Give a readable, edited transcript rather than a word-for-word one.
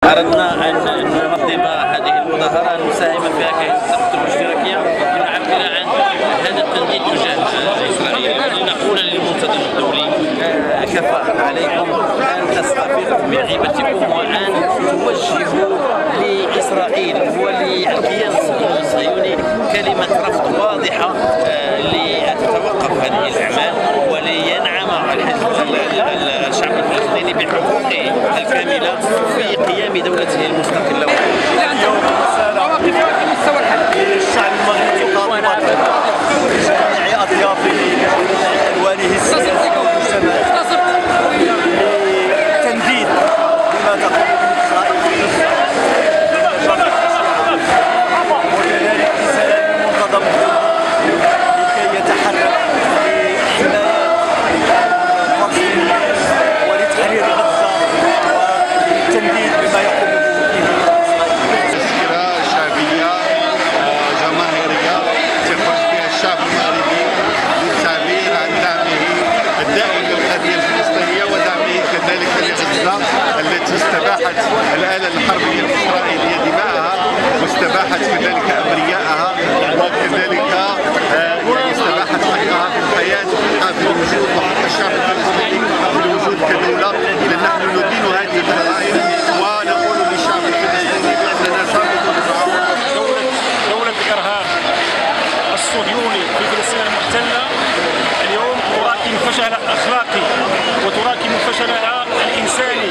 أردنا أن ننظم هذه المظاهرة نساهم فيها كتقدم اشتراكية لنعبر عن هذا التنديد تجاه إسرائيل، لنقول للمنتدى الدولي كفى عليكم أن تستفيقوا من غيبتكم وأن توجهوا لإسرائيل وللكيان الصهيوني كلمة رفض واضحة لتتوقف هذه الأعمال ولينعم الشعب الفلسطيني بحقوقه الكاملة في قيام دولته المستقلة. للشعب المغربي قاطبة بجميع أطيافه بجميع ألوانه السياسية والمجتمعية للتنديد بما تقوم به إسرائيل وكذلك رسالة للمنتظم لكي يتحرك لحماية الفلسطينيين ولتحرير غزة والتنديد بما يقوم به الشعب المغربي للتعبير عن دعمه الدائم للقضية الفلسطينية ودعمه كذلك لغزة التي استباحت الآلة الحربية الإسرائيلية دماءها واستباحت كذلك أبرياءها وكذلك استباحت حقها في الحياة وحقها في الوجود وحق الشعب الفلسطيني في الوجود كدولة. إذا نحن ندين هذه الجرائم ونقول للشعب الفلسطيني بأننا صامدون دولة الإرهاب الصهيوني في فلسطين المحتلة اليوم تراكم فشلها الأخلاقي وتراكم فشلها الإنساني